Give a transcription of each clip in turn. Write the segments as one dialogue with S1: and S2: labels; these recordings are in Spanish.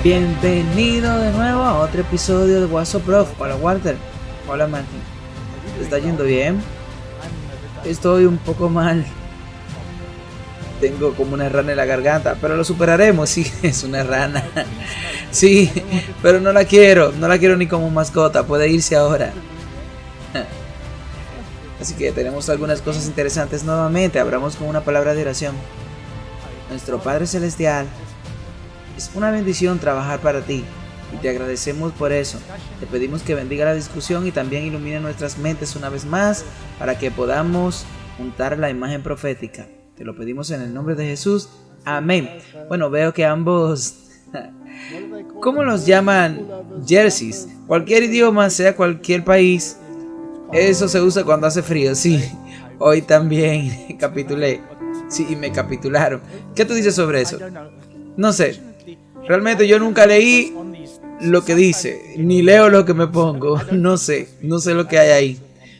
S1: Bienvenido de nuevo a otro episodio de WhatsApp Prof. Hola Walter. Hola Martín. ¿Te está yendo bien? Estoy un poco mal. Tengo como una rana en la garganta, pero lo superaremos. Sí, es una rana. Sí, pero no la quiero ni como mascota. Puede irse ahora. Así que tenemos algunas cosas interesantes nuevamente. Abramos con una palabra de oración. Nuestro Padre Celestial, es una bendición trabajar para ti y te agradecemos por eso. Te pedimos que bendiga la discusión y también ilumine nuestras mentes una vez más para que podamos juntar la imagen profética. Te lo pedimos en el nombre de Jesús. Amén. Bueno, veo que ambos... ¿Cómo los llaman? Jerseys. Cualquier idioma, sea cualquier país, eso se usa cuando hace frío. Sí, hoy también capitulé. Sí, y me capitularon. ¿Qué tú dices sobre eso? No sé. Realmente yo nunca leí lo que dice, ni leo lo que me pongo. No sé lo que hay ahí.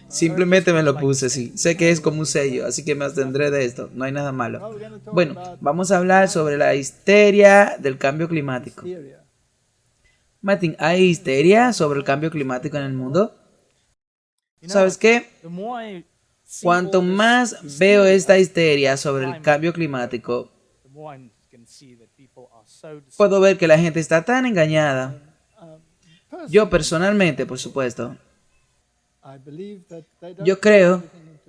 S1: Simplemente me lo puse así. Sé que es como un sello, así que me abstendré de esto. No hay nada malo. Bueno, vamos a hablar sobre la histeria del cambio climático. Martín, ¿hay histeria sobre el cambio climático en el mundo? ¿Sabes qué? Cuanto más veo esta histeria sobre el cambio climático, puedo ver que la gente está tan engañada. Yo personalmente, por supuesto, yo creo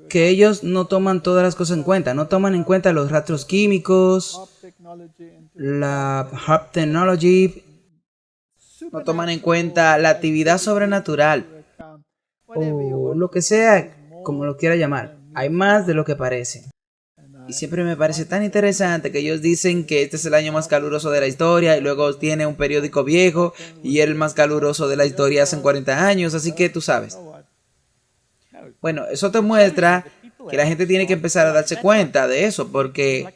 S1: que ellos no toman todas las cosas en cuenta. No toman en cuenta los rastros químicos, la Hub Technology, no toman en cuenta la actividad sobrenatural o lo que sea, como lo quiera llamar. Hay más de lo que parece. Y siempre me parece tan interesante que ellos dicen que este es el año más caluroso de la historia y luego tiene un periódico viejo y el más caluroso de la historia hace 40 años, así que tú sabes. Bueno, eso te muestra que la gente tiene que empezar a darse cuenta de eso, porque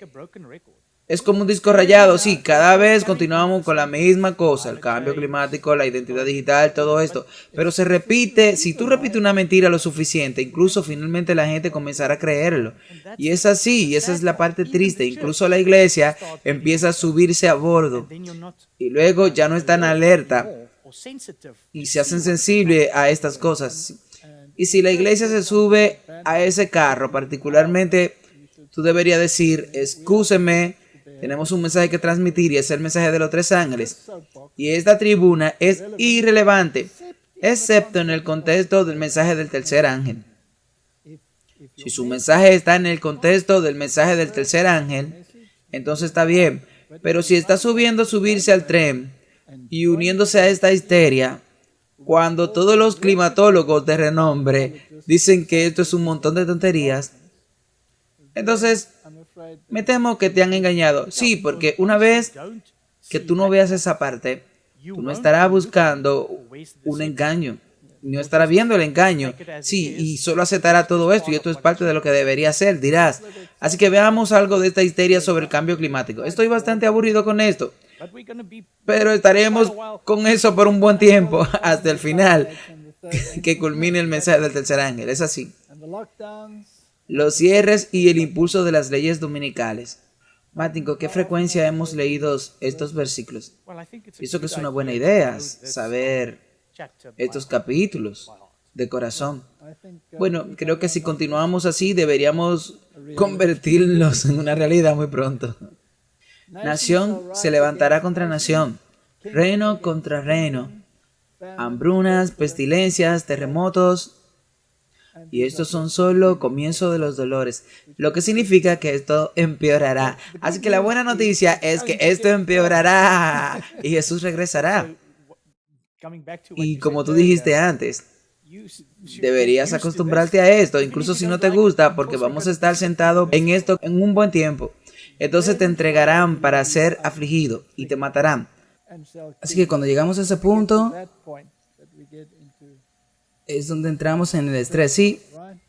S1: es como un disco rayado. Sí, cada vez continuamos con la misma cosa, el cambio climático, la identidad digital, todo esto, pero se repite. Si tú repites una mentira lo suficiente, incluso finalmente la gente comenzará a creerlo, y es así, y esa es la parte triste. Incluso la iglesia empieza a subirse a bordo y luego ya no están alerta y se hacen sensibles a estas cosas. Y si la iglesia se sube a ese carro, particularmente, tú deberías decir: excúseme, tenemos un mensaje que transmitir, y es el mensaje de los 3 ángeles. Y esta tribuna es irrelevante, excepto en el contexto del mensaje del tercer ángel. Si su mensaje está en el contexto del mensaje del tercer ángel, entonces está bien. Pero si está subirse al tren y uniéndose a esta histeria, cuando todos los climatólogos de renombre dicen que esto es un montón de tonterías, entonces me temo que te han engañado. Sí, porque una vez que tú no veas esa parte, tú no estarás buscando un engaño, no estarás viendo el engaño. Sí, y solo aceptará todo esto, y esto es parte de lo que debería ser, dirás. Así que veamos algo de esta histeria sobre el cambio climático. Estoy bastante aburrido con esto, pero estaremos con eso por un buen tiempo, hasta el final, que culmine el mensaje del tercer ángel. Es así. Los cierres y el impulso de las leyes dominicales. Martín, ¿con qué frecuencia hemos leído estos versículos? Pienso que es una buena idea saber estos capítulos de corazón. Bueno, creo que si continuamos así deberíamos convertirlos en una realidad muy pronto. Nación se levantará contra nación, reino contra reino, hambrunas, pestilencias, terremotos, y estos son solo comienzo de los dolores, lo que significa que esto empeorará. Así que la buena noticia es que esto empeorará y Jesús regresará. Y como tú dijiste antes, deberías acostumbrarte a esto, incluso si no te gusta, porque vamos a estar sentados en esto en un buen tiempo. Entonces te entregarán para ser afligido y te matarán. Así que cuando llegamos a ese punto, es donde entramos en el estrés, sí.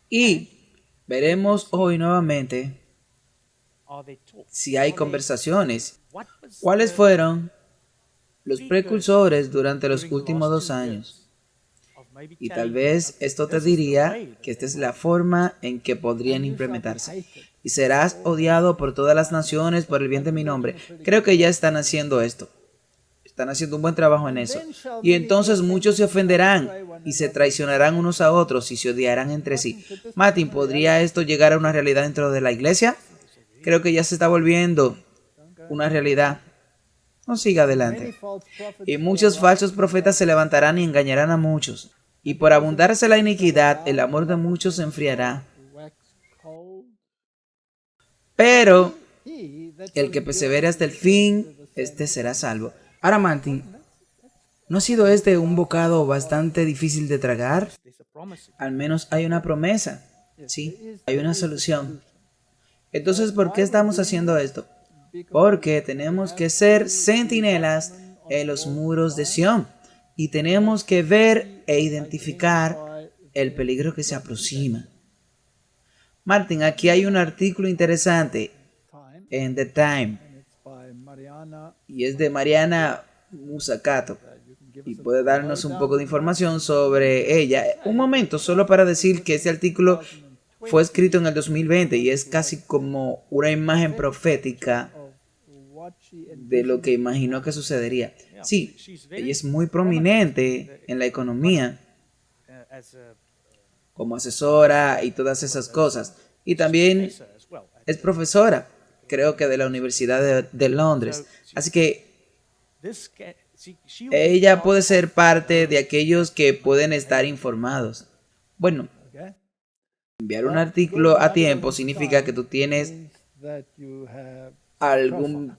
S1: Y veremos hoy nuevamente si hay conversaciones. ¿Cuáles fueron los precursores durante los últimos 2 años? Y tal vez esto te diría que esta es la forma en que podrían implementarse. Y serás odiado por todas las naciones por el bien de mi nombre. Creo que ya están haciendo esto. Están haciendo un buen trabajo en eso. Y entonces muchos se ofenderán y se traicionarán unos a otros y se odiarán entre sí. Martin, ¿podría esto llegar a una realidad dentro de la iglesia? Creo que ya se está volviendo una realidad. No siga adelante. Y muchos falsos profetas se levantarán y engañarán a muchos. Y por abundarse la iniquidad, el amor de muchos se enfriará. Pero el que persevere hasta el fin, este será salvo. Ahora, Martin, ¿no ha sido este un bocado bastante difícil de tragar? Al menos hay una promesa. Sí, hay una solución. Entonces, ¿por qué estamos haciendo esto? Porque tenemos que ser centinelas en los muros de Sión. Y tenemos que ver e identificar el peligro que se aproxima. Martin, aquí hay un artículo interesante en The Time. Y es de Mariana Musakato. Y puede darnos un poco de información sobre ella. Un momento, solo para decir que este artículo fue escrito en el 2020 y es casi como una imagen profética de lo que imaginó que sucedería. Sí, ella es muy prominente en la economía como asesora y todas esas cosas. Y también es profesora, creo que de la Universidad de Londres. Así que ella puede ser parte de aquellos que pueden estar informados. Bueno, enviar un artículo a tiempo significa que tú tienes algún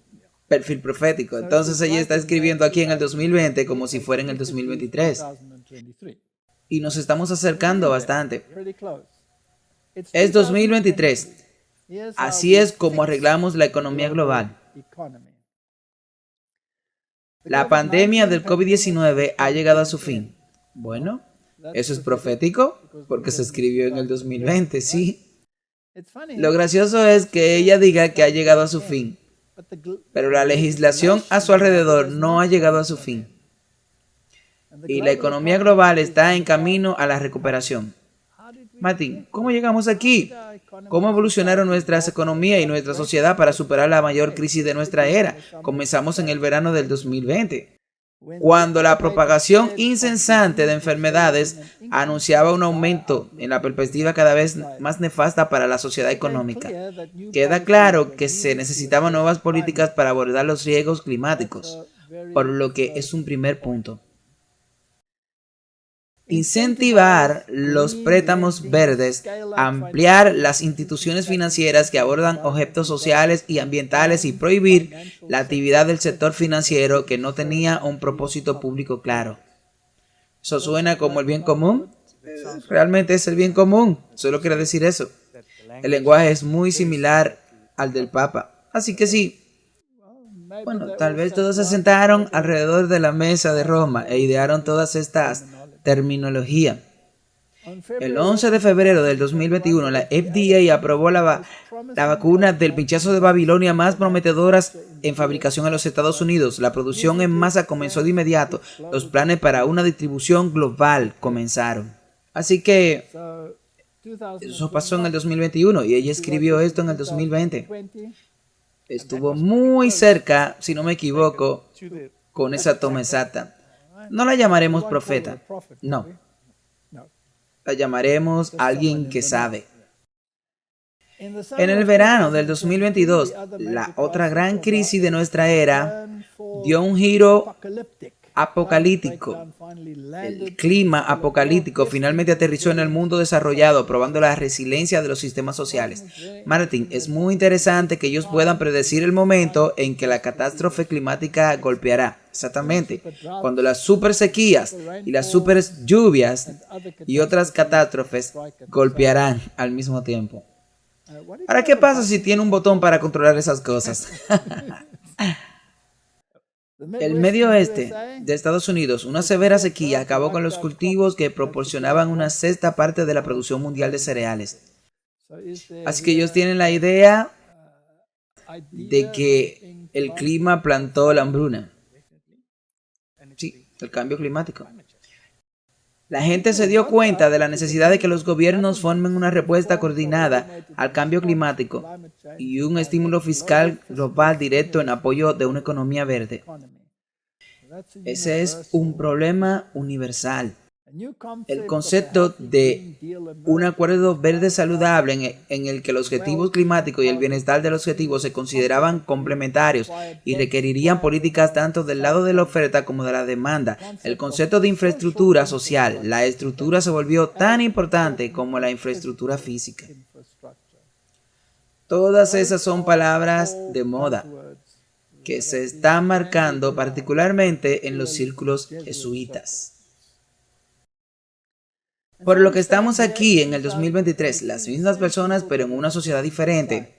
S1: perfil profético. Entonces ella está escribiendo aquí en el 2020 como si fuera en el 2023. Y nos estamos acercando bastante. Es 2023. Así es como arreglamos la economía global. La pandemia del COVID-19 ha llegado a su fin. Bueno, eso es profético porque se escribió en el 2020, sí. Lo gracioso es que ella diga que ha llegado a su fin, pero la legislación a su alrededor no ha llegado a su fin. Y la economía global está en camino a la recuperación. Martin, ¿cómo llegamos aquí? ¿Cómo evolucionaron nuestras economías y nuestra sociedad para superar la mayor crisis de nuestra era? Comenzamos en el verano del 2020, cuando la propagación incesante de enfermedades anunciaba un aumento en la perspectiva cada vez más nefasta para la sociedad económica. Queda claro que se necesitaban nuevas políticas para abordar los riesgos climáticos, por lo que es un primer punto. Incentivar los préstamos verdes, ampliar las instituciones financieras que abordan objetos sociales y ambientales y prohibir la actividad del sector financiero que no tenía un propósito público claro. ¿Eso suena como el bien común? Realmente es el bien común, solo quiere decir eso. El lenguaje es muy similar al del Papa, así que sí. Bueno, tal vez todos se sentaron alrededor de la mesa de Roma e idearon todas estas terminología. El 11 de febrero del 2021, la FDA aprobó la vacuna del pinchazo de Babilonia más prometedoras en fabricación en los Estados Unidos. La producción en masa comenzó de inmediato. Los planes para una distribución global comenzaron. Así que eso pasó en el 2021 y ella escribió esto en el 2020. Estuvo muy cerca, si no me equivoco, con esa toma exacta. No la llamaremos profeta, no. La llamaremos alguien que sabe. En el verano del 2022, la otra gran crisis de nuestra era dio un giro apocalíptico. El clima apocalíptico finalmente aterrizó en el mundo desarrollado, probando la resiliencia de los sistemas sociales. Martin, es muy interesante que ellos puedan predecir el momento en que la catástrofe climática golpeará. Exactamente, cuando las super sequías y las super lluvias y otras catástrofes golpearán al mismo tiempo. Ahora, ¿qué pasa si tiene un botón para controlar esas cosas? El medio oeste de Estados Unidos, una severa sequía acabó con los cultivos que proporcionaban una sexta parte de la producción mundial de cereales. Así que ellos tienen la idea de que el clima plantó la hambruna. Sí, el cambio climático. La gente se dio cuenta de la necesidad de que los gobiernos formen una respuesta coordinada al cambio climático y un estímulo fiscal global directo en apoyo de una economía verde. Ese es un problema universal. El concepto de un acuerdo verde saludable en el que los objetivos climáticos y el bienestar de los objetivos se consideraban complementarios y requerirían políticas tanto del lado de la oferta como de la demanda. El concepto de infraestructura social, la estructura se volvió tan importante como la infraestructura física. Todas esas son palabras de moda que se están marcando particularmente en los círculos jesuitas. Por lo que estamos aquí en el 2023, las mismas personas pero en una sociedad diferente.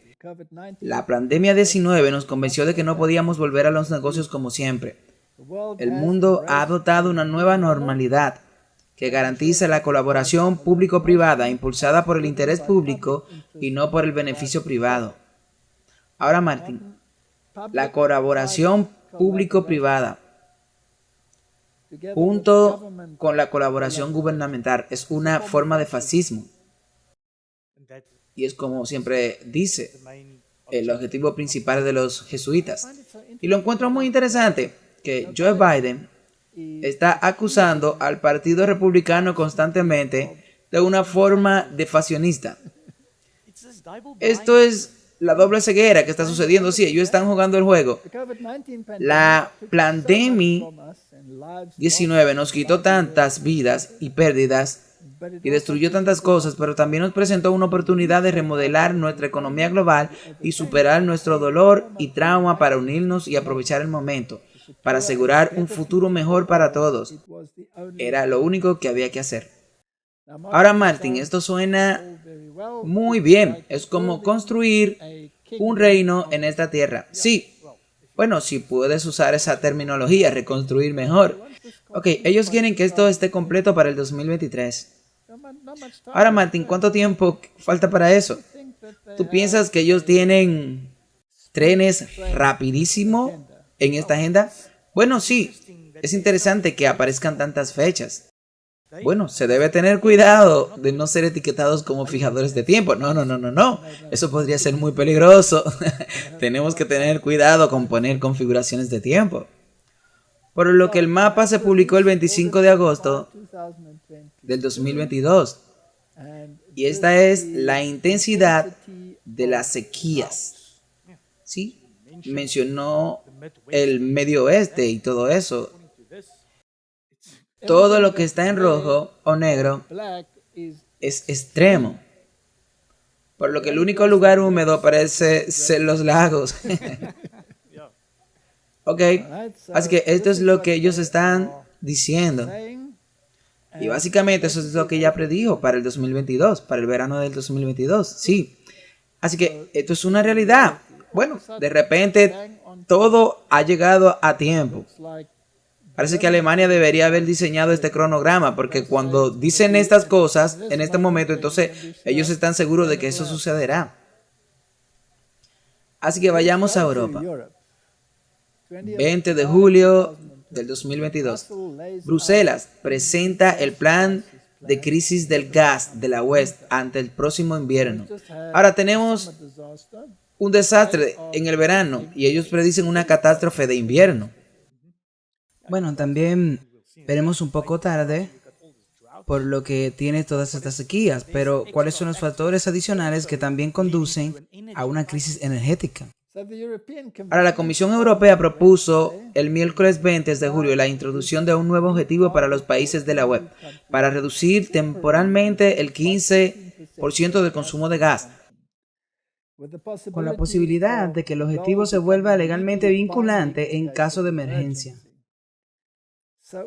S1: La pandemia 19 nos convenció de que no podíamos volver a los negocios como siempre. El mundo ha adoptado una nueva normalidad que garantiza la colaboración público-privada impulsada por el interés público y no por el beneficio privado. Ahora, Martín, la colaboración público-privada junto con la colaboración gubernamental es una forma de fascismo. Y es como siempre dice el objetivo principal de los jesuitas. Y lo encuentro muy interesante que Joe Biden está acusando al Partido Republicano constantemente de una forma de fascionista. Esto es la doble ceguera que está sucediendo. Sí, ellos están jugando el juego. La pandemia 19 nos quitó tantas vidas y pérdidas y destruyó tantas cosas, pero también nos presentó una oportunidad de remodelar nuestra economía global y superar nuestro dolor y trauma para unirnos y aprovechar el momento, para asegurar un futuro mejor para todos. Era lo único que había que hacer. Ahora, Martín, esto suena muy bien. Es como construir un reino en esta tierra. Sí. Bueno, si puedes usar esa terminología, reconstruir mejor. Ok, ellos quieren que esto esté completo para el 2023. Ahora, Martín, ¿cuánto tiempo falta para eso? ¿Tú piensas que ellos tienen trenes rapidísimo en esta agenda? Bueno, sí, es interesante que aparezcan tantas fechas. Bueno, se debe tener cuidado de no ser etiquetados como fijadores de tiempo. No. Eso podría ser muy peligroso. Tenemos que tener cuidado con poner configuraciones de tiempo. Por lo que el mapa se publicó el 25 de agosto del 2022. Y esta es la intensidad de las sequías. ¿Sí? Mencionó el Medio Oeste y todo eso. Todo lo que está en rojo o negro es extremo. Por lo que el único lugar húmedo parece ser los lagos. Ok, así que esto es lo que ellos están diciendo. Y básicamente eso es lo que ya predijo para el 2022, para el verano del 2022. Sí. Así que esto es una realidad. Bueno, de repente todo ha llegado a tiempo. Parece que Alemania debería haber diseñado este cronograma, porque cuando dicen estas cosas en este momento, entonces ellos están seguros de que eso sucederá. Así que vayamos a Europa. 20 de julio del 2022. Bruselas presenta el plan de crisis del gas de la UE ante el próximo invierno. Ahora tenemos un desastre en el verano y ellos predicen una catástrofe de invierno. Bueno, también veremos un poco tarde por lo que tiene todas estas sequías, pero ¿cuáles son los factores adicionales que también conducen a una crisis energética? Ahora, la Comisión Europea propuso el miércoles 20 de julio la introducción de un nuevo objetivo para los países de la UE para reducir temporalmente el 15% del consumo de gas, con la posibilidad de que el objetivo se vuelva legalmente vinculante en caso de emergencia.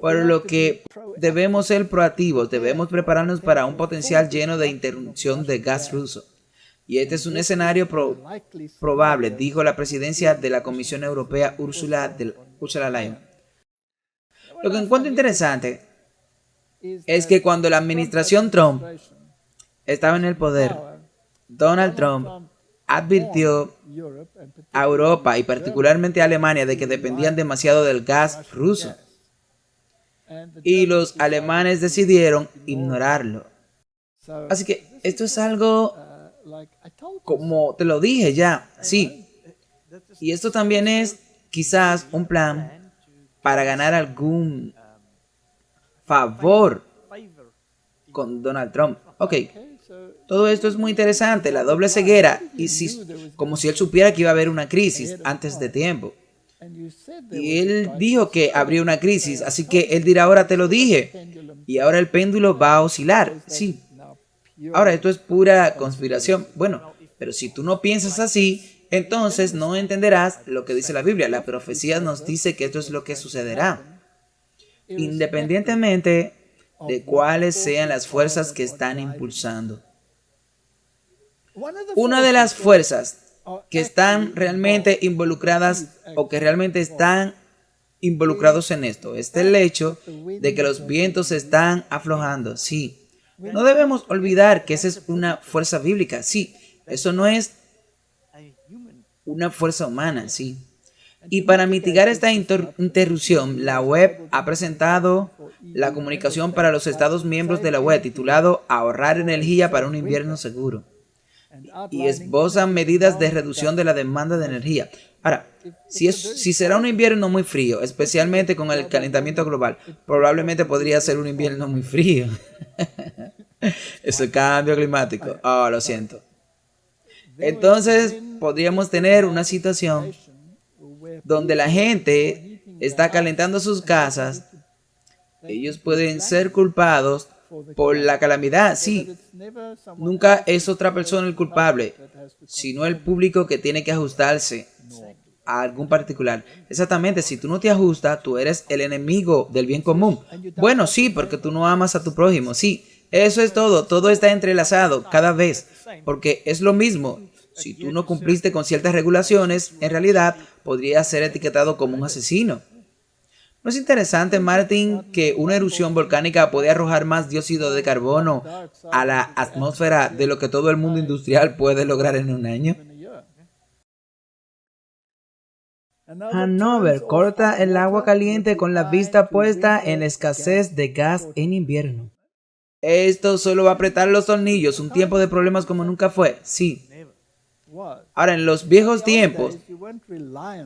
S1: Por lo que debemos ser proactivos, debemos prepararnos para un potencial lleno de interrupción de gas ruso. Y este es un escenario probable, dijo la presidencia de la Comisión Europea, Ursula Leyen. Lo que encuentro interesante es que cuando la administración Trump estaba en el poder, Donald Trump advirtió a Europa y particularmente a Alemania de que dependían demasiado del gas ruso. Y los alemanes decidieron ignorarlo. Así que esto es algo, como te lo dije ya, sí. Y esto también es quizás un plan para ganar algún favor con Donald Trump. Ok, todo esto es muy interesante, la doble ceguera, y como si él supiera que iba a haber una crisis antes de tiempo. Y él dijo que habría una crisis, así que él dirá, ahora te lo dije, y ahora el péndulo va a oscilar. Sí. Ahora, esto es pura conspiración. Bueno, pero si tú no piensas así, entonces no entenderás lo que dice la Biblia. La profecía nos dice que esto es lo que sucederá, independientemente de cuáles sean las fuerzas que están impulsando. Una de las fuerzas que están realmente involucradas o que realmente están involucrados en esto es el hecho de que los vientos están aflojando. Sí, no debemos olvidar que esa es una fuerza bíblica. Sí, eso no es una fuerza humana. Sí. Y para mitigar esta interrupción, la web ha presentado la comunicación para los Estados miembros de la web titulado Ahorrar energía para un invierno seguro, y esbozan medidas de reducción de la demanda de energía. Ahora, si será un invierno muy frío, especialmente con el calentamiento global, probablemente podría ser un invierno muy frío. Es el cambio climático. Oh, lo siento. Entonces, podríamos tener una situación donde la gente está calentando sus casas. Ellos pueden ser culpados por la calamidad. Sí, nunca es otra persona el culpable, sino el público que tiene que ajustarse a algún particular. Exactamente, si tú no te ajustas, tú eres el enemigo del bien común. Bueno, sí, porque tú no amas a tu prójimo. Sí, eso es todo. Todo está entrelazado cada vez, porque es lo mismo. Si tú no cumpliste con ciertas regulaciones, en realidad podrías ser etiquetado como un asesino. ¿No es interesante, Martin, que una erupción volcánica puede arrojar más dióxido de carbono a la atmósfera de lo que todo el mundo industrial puede lograr en un año? Hanover corta el agua caliente con la vista puesta en la escasez de gas en invierno. Esto solo va a apretar los tornillos, un tiempo de problemas como nunca fue. Sí. Ahora, en los viejos tiempos,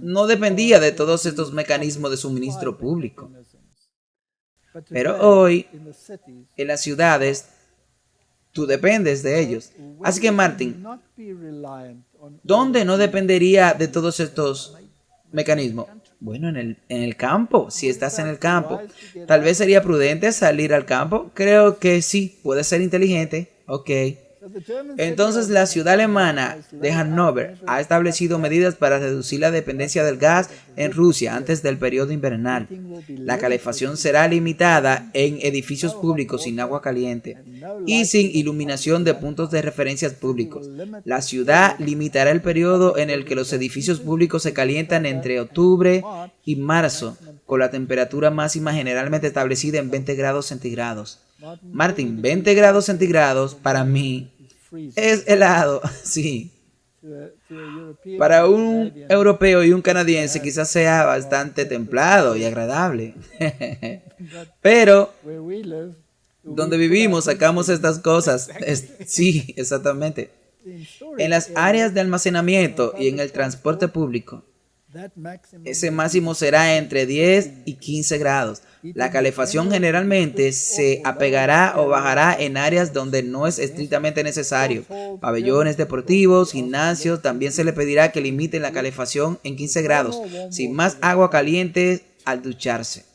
S1: no dependía de todos estos mecanismos de suministro público. Pero hoy, en las ciudades, tú dependes de ellos. Así que, Martin, ¿dónde no dependería de todos estos mecanismos? Bueno, en el campo, si estás en el campo. Tal vez sería prudente salir al campo. Creo que sí, puede ser inteligente. Ok. Entonces, la ciudad alemana de Hannover ha establecido medidas para reducir la dependencia del gas en Rusia antes del periodo invernal. La calefacción será limitada en edificios públicos sin agua caliente y sin iluminación de puntos de referencia públicos. La ciudad limitará el periodo en el que los edificios públicos se calientan entre octubre y marzo, con la temperatura máxima generalmente establecida en 20 grados centígrados. Martin, 20 grados centígrados para mí es helado, sí. Para un europeo y un canadiense quizás sea bastante templado y agradable. Pero donde vivimos sacamos estas cosas. Sí, exactamente. En las áreas de almacenamiento y en el transporte público, ese máximo será entre 10 y 15 grados. La calefacción generalmente se apegará o bajará en áreas donde no es estrictamente necesario. Pabellones deportivos, gimnasios, también se le pedirá que limiten la calefacción en 15 grados, sin más agua caliente al ducharse.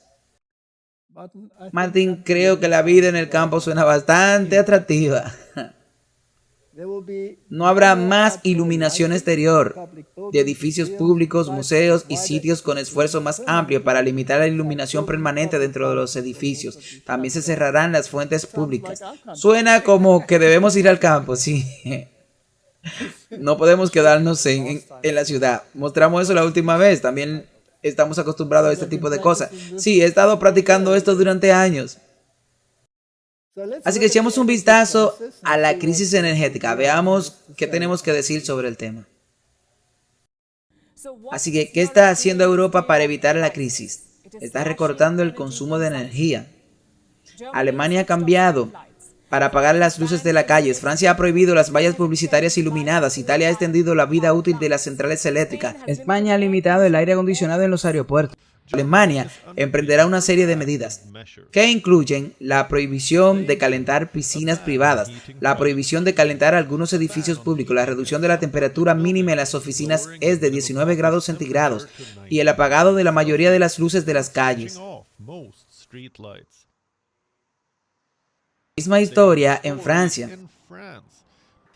S1: Martin, creo que la vida en el campo suena bastante atractiva. No habrá más iluminación exterior de edificios públicos, museos y sitios con esfuerzo más amplio para limitar la iluminación permanente dentro de los edificios. También se cerrarán las fuentes públicas. Suena como que debemos ir al campo, sí. No podemos quedarnos en la ciudad. Mostramos eso la última vez. También estamos acostumbrados a este tipo de cosas. Sí, he estado practicando esto durante años. Así que echemos un vistazo a la crisis energética. Veamos qué tenemos que decir sobre el tema. Así que, ¿qué está haciendo Europa para evitar la crisis? Está recortando el consumo de energía. Alemania ha cambiado para apagar las luces de las calles. Francia ha prohibido las vallas publicitarias iluminadas. Italia ha extendido la vida útil de las centrales eléctricas. España ha limitado el aire acondicionado en los aeropuertos. Alemania emprenderá una serie de medidas que incluyen la prohibición de calentar piscinas privadas, la prohibición de calentar algunos edificios públicos, la reducción de la temperatura mínima en las oficinas es de 19 grados centígrados y el apagado de la mayoría de las luces de las calles. Misma historia en Francia.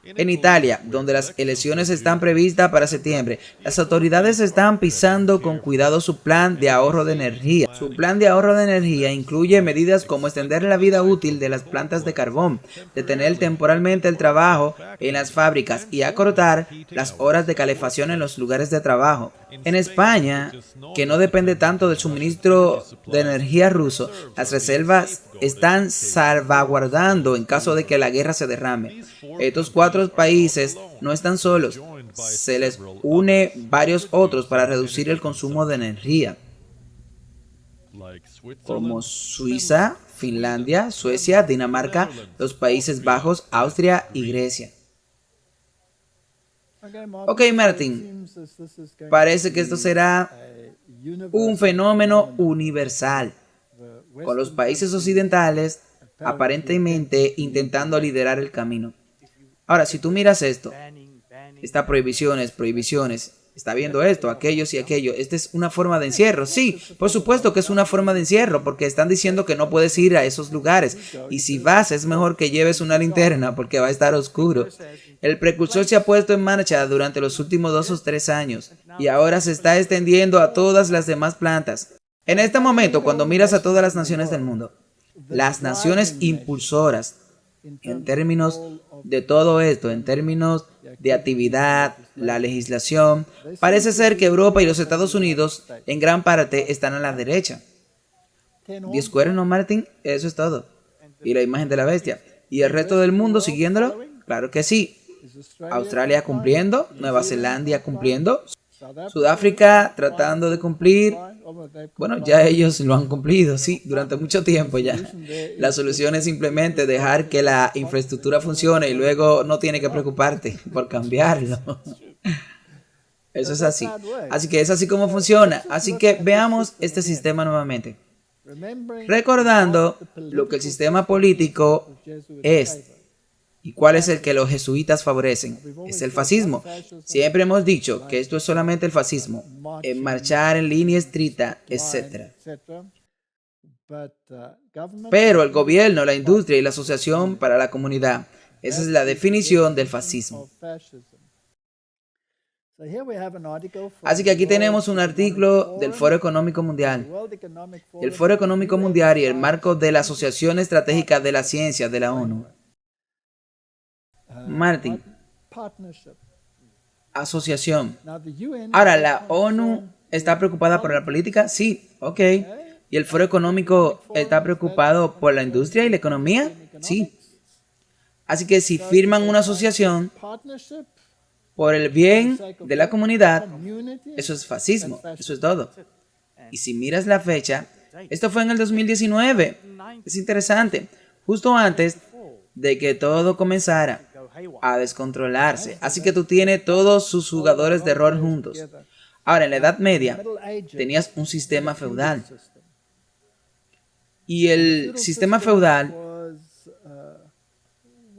S1: En Italia, donde las elecciones están previstas para septiembre, las autoridades están pisando con cuidado su plan de ahorro de energía. Su plan de ahorro de energía incluye medidas como extender la vida útil de las plantas de carbón, detener temporalmente el trabajo en las fábricas y acortar las horas de calefacción en los lugares de trabajo. En España, que no depende tanto del suministro de energía ruso, las reservas están salvaguardando en caso de que la guerra se derrame. Estos 4 países no están solos, se les une varios otros para reducir el consumo de energía, como Suiza, Finlandia, Suecia, Dinamarca, los Países Bajos, Austria y Grecia. Ok, Martín, parece que esto será un fenómeno universal, con los países occidentales aparentemente intentando liderar el camino. Ahora, si tú miras esto, estas prohibiciones, está viendo esto, aquellos y aquello, esta es una forma de encierro. Sí, por supuesto que es una forma de encierro, porque están diciendo que no puedes ir a esos lugares. Y si vas, es mejor que lleves una linterna, porque va a estar oscuro. El precursor se ha puesto en marcha durante los últimos 2 o 3 años, y ahora se está extendiendo a todas las demás plantas. En este momento, cuando miras a todas las naciones del mundo, las naciones impulsoras, en términos de todo esto, en términos de actividad, la legislación, parece ser que Europa y los Estados Unidos en gran parte están a la derecha. 10 cuernos, Martín, eso es todo. Y la imagen de la bestia. ¿Y el resto del mundo siguiéndolo? Claro que sí. Australia cumpliendo, Nueva Zelanda cumpliendo, Sudáfrica tratando de cumplir. Bueno, ya ellos lo han cumplido, sí, durante mucho tiempo ya. La solución es simplemente dejar que la infraestructura funcione y luego no tiene que preocuparte por cambiarlo. Eso es así. Así que es así como funciona. Así que veamos este sistema nuevamente. Recordando lo que el sistema político es. ¿Y cuál es el que los jesuitas favorecen? Es el fascismo. Siempre hemos dicho que esto es solamente el fascismo, en marchar en línea estricta, etc. Pero el gobierno, la industria y la asociación para la comunidad, esa es la definición del fascismo. Así que aquí tenemos un artículo del Foro Económico Mundial. El Foro Económico Mundial y el marco de la Asociación Estratégica de la Ciencia de la ONU. Martín, asociación. Ahora, ¿la ONU está preocupada por la política? Sí, ok. ¿Y el Foro Económico está preocupado por la industria y la economía? Sí. Así que si firman una asociación por el bien de la comunidad, eso es fascismo, eso es todo. Y si miras la fecha, esto fue en el 2019. Es interesante, justo antes de que todo comenzara a descontrolarse. Así que tú tienes todos sus jugadores de rol juntos. Ahora, en la Edad Media, tenías un sistema feudal. Y el sistema feudal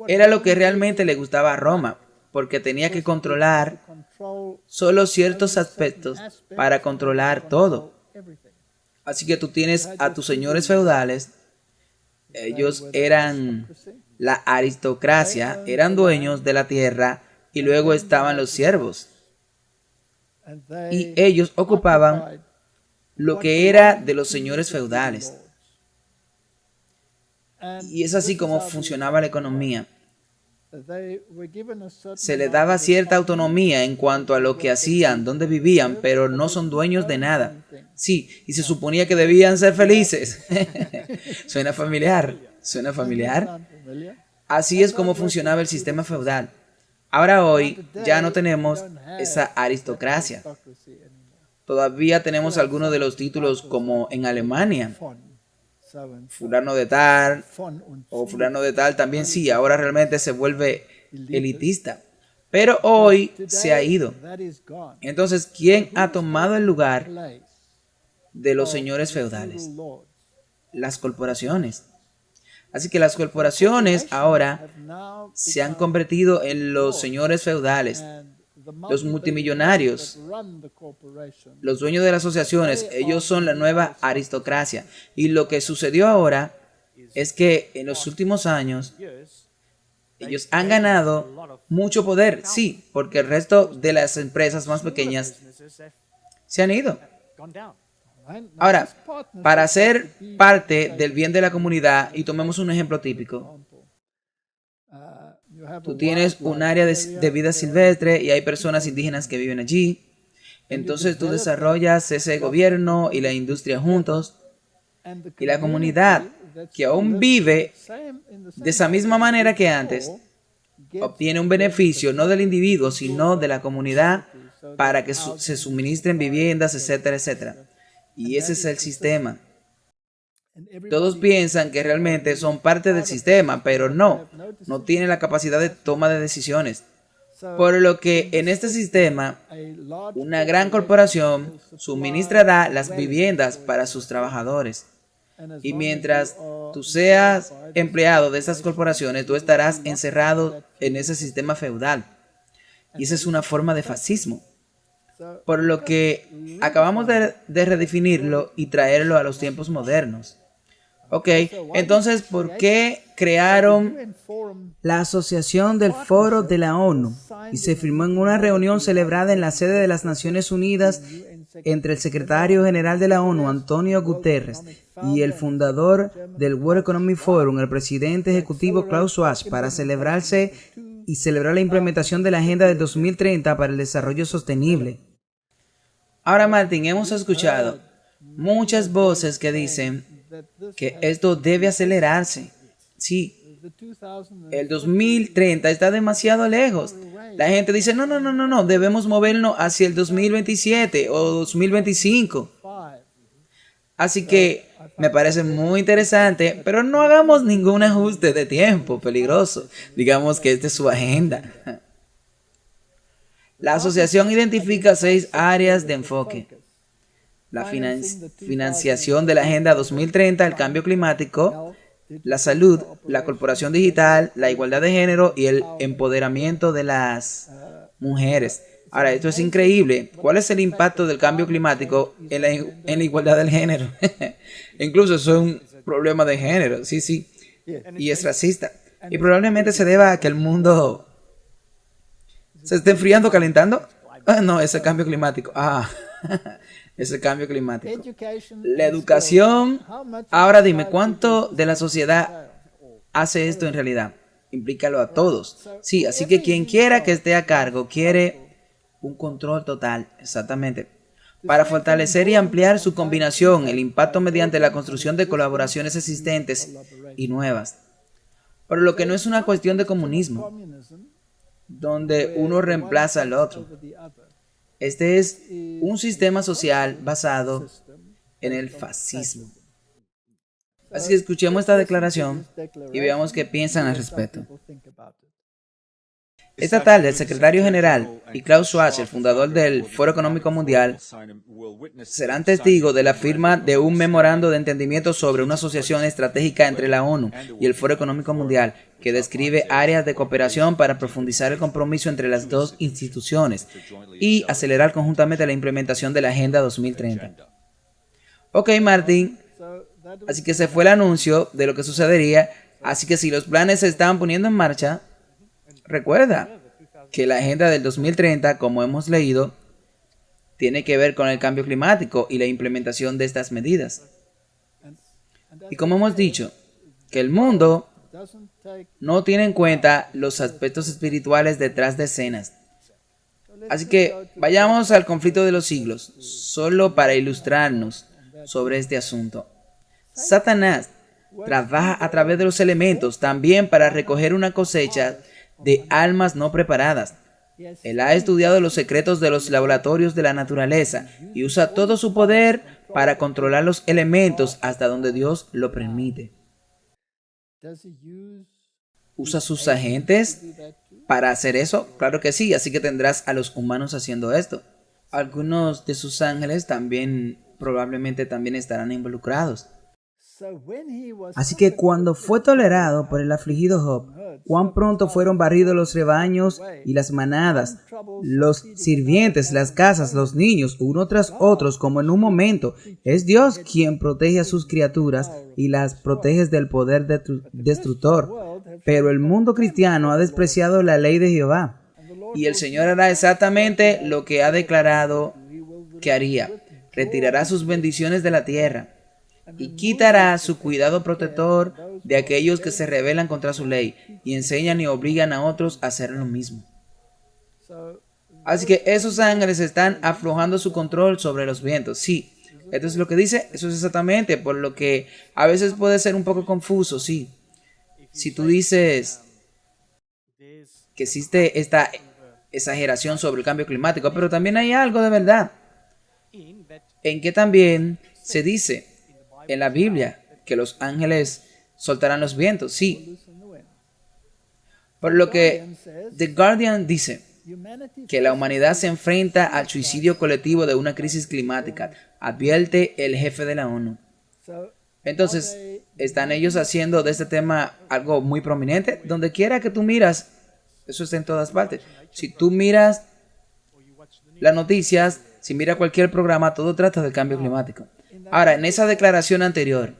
S1: era lo que realmente le gustaba a Roma, porque tenía que controlar solo ciertos aspectos para controlar todo. Así que tú tienes a tus señores feudales, ellos eran la aristocracia, eran dueños de la tierra, y luego estaban los siervos. Y ellos ocupaban lo que era de los señores feudales. Y es así como funcionaba la economía. Se les daba cierta autonomía en cuanto a lo que hacían, dónde vivían, pero no son dueños de nada. Sí, y se suponía que debían ser felices. ¿Suena familiar? ¿Suena familiar? Así es como funcionaba el sistema feudal. Ahora hoy ya no tenemos esa aristocracia. Todavía tenemos algunos de los títulos como en Alemania. Fulano de tal o fulano de tal también sí, ahora realmente se vuelve elitista. Pero hoy se ha ido. Entonces, ¿quién ha tomado el lugar de los señores feudales, las corporaciones. Así que las corporaciones ahora se han convertido en los señores feudales, los multimillonarios, los dueños de las asociaciones. Ellos son la nueva aristocracia. Y lo que sucedió ahora es que en los últimos años ellos han ganado mucho poder, sí, porque el resto de las empresas más pequeñas se han ido. Ahora, para ser parte del bien de la comunidad, y tomemos un ejemplo típico, tú tienes un área de vida silvestre y hay personas indígenas que viven allí, entonces tú desarrollas ese gobierno y la industria juntos, y la comunidad que aún vive de esa misma manera que antes, obtiene un beneficio no del individuo, sino de la comunidad para que se suministren viviendas, etcétera, etcétera. Y ese es el sistema. Todos piensan que realmente son parte del sistema, pero no tienen la capacidad de toma de decisiones. Por lo que en este sistema, una gran corporación suministrará las viviendas para sus trabajadores. Y mientras tú seas empleado de estas corporaciones, tú estarás encerrado en ese sistema feudal. Y esa es una forma de fascismo. Por lo que acabamos de redefinirlo y traerlo a los tiempos modernos. Ok, entonces, ¿por qué crearon la Asociación del Foro de la ONU? Y se firmó en una reunión celebrada en la sede de las Naciones Unidas entre el secretario general de la ONU, Antonio Guterres, y el fundador del World Economic Forum, el presidente ejecutivo Klaus Schwab, para celebrar la implementación de la Agenda del 2030 para el Desarrollo Sostenible. Ahora, Martín, hemos escuchado muchas voces que dicen que esto debe acelerarse. Sí, el 2030 está demasiado lejos. La gente dice, no, debemos movernos hacia el 2027 o 2025. Así que me parece muy interesante, pero no hagamos ningún ajuste de tiempo peligroso. Digamos que esta es su agenda. La asociación identifica 6 áreas de enfoque: la financiación de la Agenda 2030, el cambio climático, la salud, la corporación digital, la igualdad de género y el empoderamiento de las mujeres. Ahora, esto es increíble. ¿Cuál es el impacto del cambio climático en la igualdad del género? Incluso eso es un problema de género, sí, y es racista. Y probablemente se deba a que el mundo se esté enfriando, calentando. No, ese cambio climático. Ese cambio climático. La educación. Ahora dime, ¿cuánto de la sociedad hace esto en realidad? Implícalo a todos. Sí, así que quien quiera que esté a cargo quiere un control total, exactamente. Para fortalecer y ampliar su combinación, el impacto mediante la construcción de colaboraciones existentes y nuevas. Por lo que no es una cuestión de comunismo, donde uno reemplaza al otro. Este es un sistema social basado en el fascismo. Así que escuchemos esta declaración y veamos qué piensan al respecto. Esta tarde, el secretario general y Klaus Schwab, el fundador del Foro Económico Mundial, serán testigos de la firma de un memorando de entendimiento sobre una asociación estratégica entre la ONU y el Foro Económico Mundial, que describe áreas de cooperación para profundizar el compromiso entre las dos instituciones y acelerar conjuntamente la implementación de la Agenda 2030. Ok, Martín. Así que se fue el anuncio de lo que sucedería. Así que si los planes se están poniendo en marcha, recuerda que la Agenda del 2030, como hemos leído, tiene que ver con el cambio climático y la implementación de estas medidas. Y como hemos dicho, que el mundo no tiene en cuenta los aspectos espirituales detrás de escenas. Así que vayamos al conflicto de los siglos, solo para ilustrarnos sobre este asunto. Satanás trabaja a través de los elementos también para recoger una cosecha de almas no preparadas. Él ha estudiado los secretos de los laboratorios de la naturaleza y usa todo su poder para controlar los elementos hasta donde Dios lo permite. ¿Usa sus agentes para hacer eso? Claro que sí, así que tendrás a los humanos haciendo esto. Algunos de sus ángeles también probablemente también estarán involucrados. Así que cuando fue tolerado por el afligido Job, cuán pronto fueron barridos los rebaños y las manadas, los sirvientes, las casas, los niños, uno tras otros, como en un momento. Es Dios quien protege a sus criaturas y las protege del poder destructor. Pero el mundo cristiano ha despreciado la ley de Jehová. Y el Señor hará exactamente lo que ha declarado que haría. Retirará sus bendiciones de la tierra y quitará su cuidado protector de aquellos que se rebelan contra su ley y enseñan y obligan a otros a hacer lo mismo. Así que esos ángeles están aflojando su control sobre los vientos. Sí, esto es lo que dice, eso es exactamente, por lo que a veces puede ser un poco confuso, sí. Si tú dices que existe esta exageración sobre el cambio climático, pero también hay algo de verdad, en que también se dice en la Biblia que los ángeles soltarán los vientos, sí. Por lo que The Guardian dice que la humanidad se enfrenta al suicidio colectivo de una crisis climática, advierte el jefe de la ONU. Entonces, ¿están ellos haciendo de este tema algo muy prominente? Donde quiera que tú miras, eso está en todas partes. Si tú miras las noticias, si miras cualquier programa, todo trata del cambio climático. Ahora, en esa declaración anterior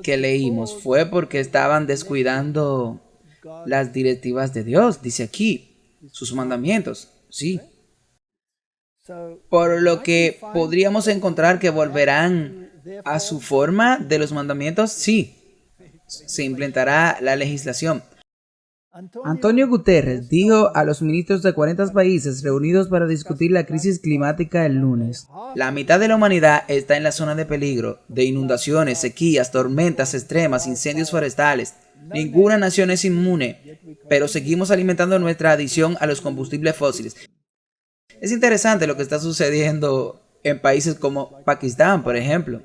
S1: que leímos, fue porque estaban descuidando las directivas de Dios, dice aquí, sus mandamientos, sí. Por lo que podríamos encontrar que volverán a su forma de los mandamientos, sí. Se implementará la legislación. Antonio Guterres dijo a los ministros de 40 países reunidos para discutir la crisis climática el lunes: la mitad de la humanidad está en la zona de peligro de inundaciones, sequías, tormentas extremas, incendios forestales. Ninguna nación es inmune, pero seguimos alimentando nuestra adicción a los combustibles fósiles. Es interesante lo que está sucediendo en países como Pakistán, por ejemplo,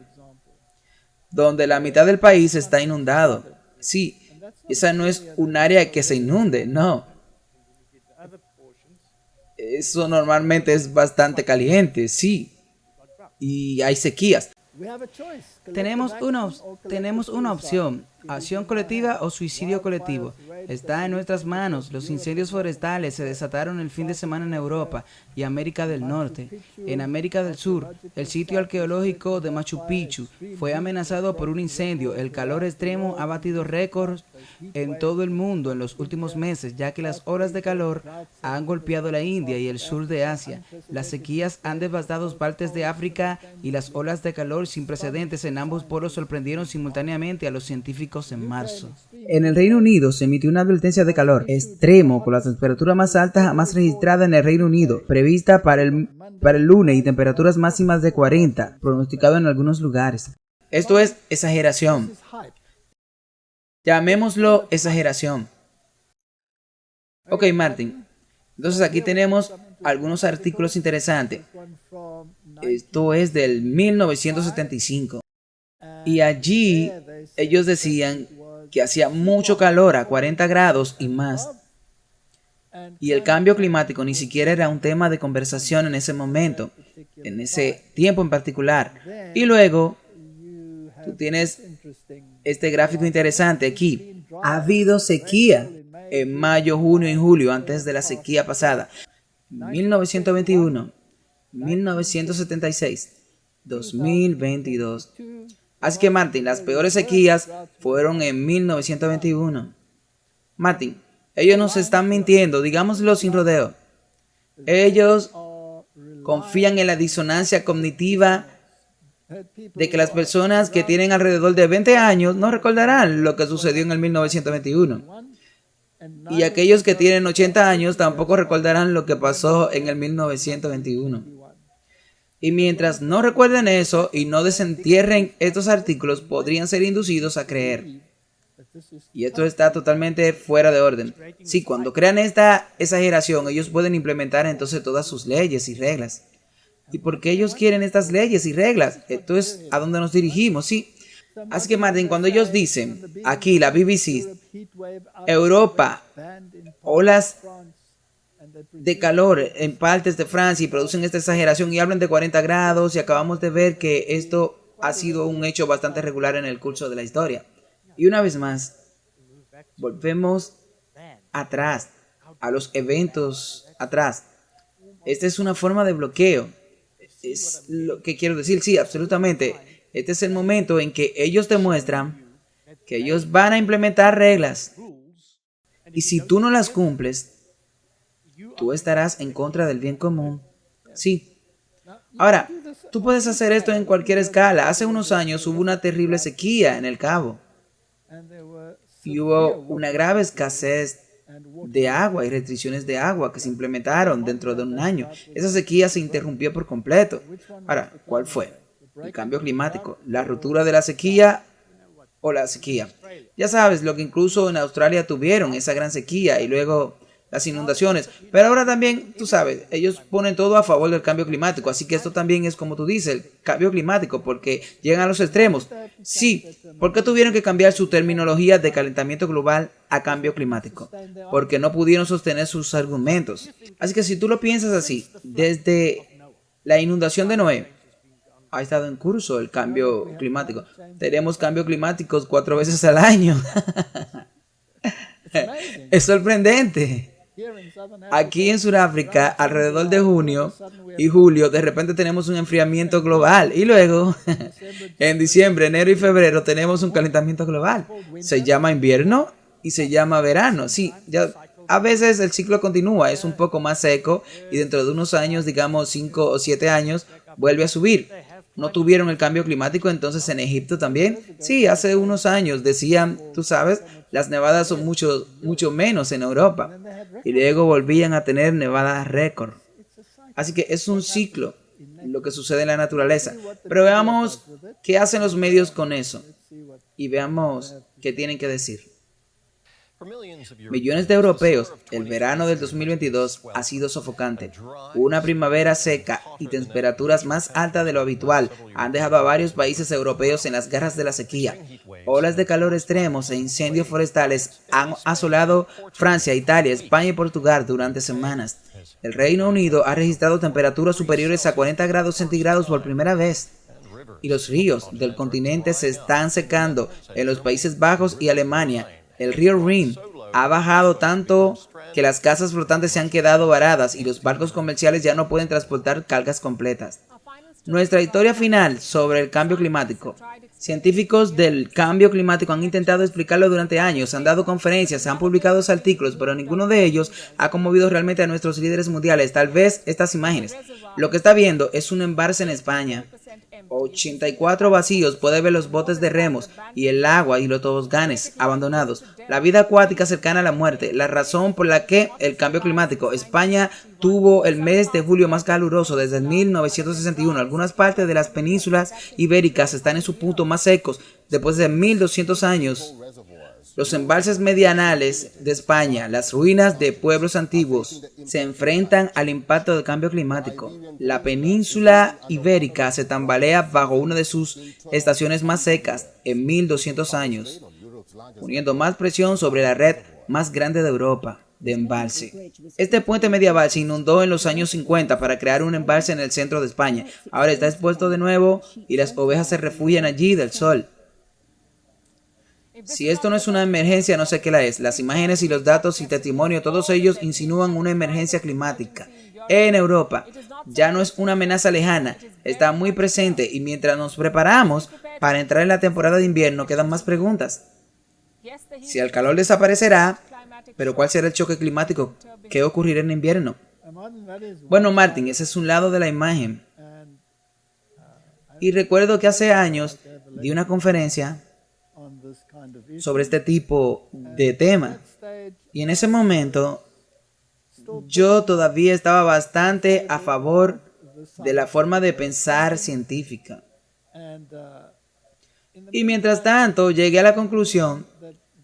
S1: donde la mitad del país está inundado. Sí, esa no es un área que se inunde, no. Eso normalmente es bastante caliente, sí. Y hay sequías. Tenemos una opción: acción colectiva o suicidio colectivo. Está en nuestras manos. Los incendios forestales se desataron el fin de semana en Europa y América del Norte. En América del Sur, el sitio arqueológico de Machu Picchu fue amenazado por un incendio. El calor extremo ha batido récords en todo el mundo en los últimos meses, ya que las olas de calor han golpeado la India y el sur de Asia. Las sequías han devastado partes de África y las olas de calor sin precedentes en ambos polos sorprendieron simultáneamente a los científicos en marzo. En el Reino Unido se emitió una advertencia de calor extremo con la temperatura más alta jamás registrada en el Reino Unido, prevista para el lunes, y temperaturas máximas de 40, pronosticado en algunos lugares. Esto es exageración. Llamémoslo exageración. Ok, Martin. Entonces aquí tenemos algunos artículos interesantes. Esto es del 1975. Y allí ellos decían que hacía mucho calor, a 40 grados y más. Y el cambio climático ni siquiera era un tema de conversación en ese momento, en ese tiempo en particular. Y luego, tú tienes este gráfico interesante aquí. Ha habido sequía en mayo, junio y julio, antes de la sequía pasada. 1921, 1976, 2022. Así que, Martin, las peores sequías fueron en 1921. Martin, ellos nos están mintiendo, digámoslo sin rodeo. Ellos confían en la disonancia cognitiva de que las personas que tienen alrededor de 20 años no recordarán lo que sucedió en el 1921. Y aquellos que tienen 80 años tampoco recordarán lo que pasó en el 1921. Y mientras no recuerden eso y no desentierren estos artículos, podrían ser inducidos a creer. Y esto está totalmente fuera de orden. Sí, cuando crean esta exageración, ellos pueden implementar entonces todas sus leyes y reglas. ¿Y por qué ellos quieren estas leyes y reglas? Esto es a donde nos dirigimos, sí. Así que, Martin, cuando ellos dicen, aquí la BBC, Europa, olas de calor en partes de Francia y producen esta exageración y hablan de 40 grados y acabamos de ver que esto ha sido un hecho bastante regular en el curso de la historia. Y una vez más, volvemos atrás, a los eventos atrás. Esta es una forma de bloqueo. Es lo que quiero decir, sí, absolutamente. Este es el momento en que ellos demuestran que ellos van a implementar reglas. Y si tú no las cumples, tú estarás en contra del bien común. Sí. Ahora, tú puedes hacer esto en cualquier escala. Hace unos años hubo una terrible sequía en el Cabo. Y hubo una grave escasez de agua y restricciones de agua que se implementaron dentro de un año. Esa sequía se interrumpió por completo. Ahora, ¿cuál fue? El cambio climático, la ruptura de la sequía o la sequía. Ya sabes, lo que incluso en Australia tuvieron, esa gran sequía y luego las inundaciones. Pero ahora también, tú sabes, ellos ponen todo a favor del cambio climático. Así que esto también es como tú dices, el cambio climático, porque llegan a los extremos. Sí, ¿por qué tuvieron que cambiar su terminología de calentamiento global a cambio climático? Porque no pudieron sostener sus argumentos. Así que si tú lo piensas así, desde la inundación de Noé, ha estado en curso el cambio climático. Tenemos cambios climáticos 4 veces al año. Es sorprendente. Aquí en Sudáfrica, alrededor de junio y julio, de repente tenemos un enfriamiento global. Y luego, en diciembre, enero y febrero, tenemos un calentamiento global. Se llama invierno y se llama verano. Sí, ya a veces el ciclo continúa, es un poco más seco y dentro de unos años, digamos 5 o 7 años, vuelve a subir. ¿No tuvieron el cambio climático entonces en Egipto también? Sí, hace unos años decían, tú sabes, las nevadas son mucho menos en Europa. Y luego volvían a tener nevadas récord. Así que es un ciclo lo que sucede en la naturaleza. Pero veamos qué hacen los medios con eso. Y veamos qué tienen que decir. Millones de europeos, el verano del 2022 ha sido sofocante. Una primavera seca y temperaturas más altas de lo habitual han dejado a varios países europeos en las garras de la sequía. Olas de calor extremos e incendios forestales han asolado Francia, Italia, España y Portugal durante semanas. El Reino Unido ha registrado temperaturas superiores a 40 grados centígrados por primera vez. Y los ríos del continente se están secando en los Países Bajos y Alemania. El río Rin ha bajado tanto que las casas flotantes se han quedado varadas y los barcos comerciales ya no pueden transportar cargas completas. Nuestra historia final sobre el cambio climático. Científicos del cambio climático han intentado explicarlo durante años, han dado conferencias, han publicado artículos, pero ninguno de ellos ha conmovido realmente a nuestros líderes mundiales. Tal vez estas imágenes. Lo que está viendo es un embalse en España. 84 vacíos, puede ver los botes de remos y el agua y los toboganes abandonados. La vida acuática cercana a la muerte. La razón por la que el cambio climático. España tuvo el mes de julio más caluroso desde 1961. Algunas partes de las penínsulas ibéricas están en su punto más secos después de 1200 años. Los embalses medianales de España, las ruinas de pueblos antiguos, se enfrentan al impacto del cambio climático. La península ibérica se tambalea bajo una de sus estaciones más secas en 1200 años, poniendo más presión sobre la red más grande de Europa de embalse. Este puente medieval se inundó en los años 50 para crear un embalse en el centro de España. Ahora está expuesto de nuevo y las ovejas se refugian allí del sol. Si esto no es una emergencia, no sé qué la es. Las imágenes y los datos y testimonio, todos ellos insinúan una emergencia climática. En Europa, ya no es una amenaza lejana, está muy presente y mientras nos preparamos para entrar en la temporada de invierno, quedan más preguntas. Si el calor desaparecerá, pero ¿cuál será el choque climático? ¿Qué ocurrirá en invierno? Bueno, Martin, ese es un lado de la imagen. Y recuerdo que hace años di una conferencia sobre este tipo de tema. Y en ese momento yo todavía estaba bastante a favor de la forma de pensar científica. Y mientras tanto llegué a la conclusión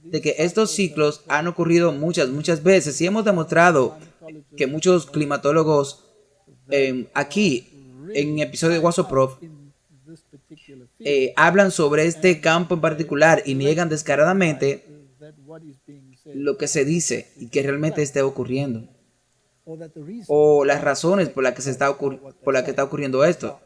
S1: de que estos ciclos han ocurrido muchas veces y hemos demostrado que muchos climatólogos aquí en episodio de Wasoprof hablan sobre este campo en particular y niegan descaradamente lo que se dice y que realmente esté ocurriendo. o las razones por las que está ocurriendo esto.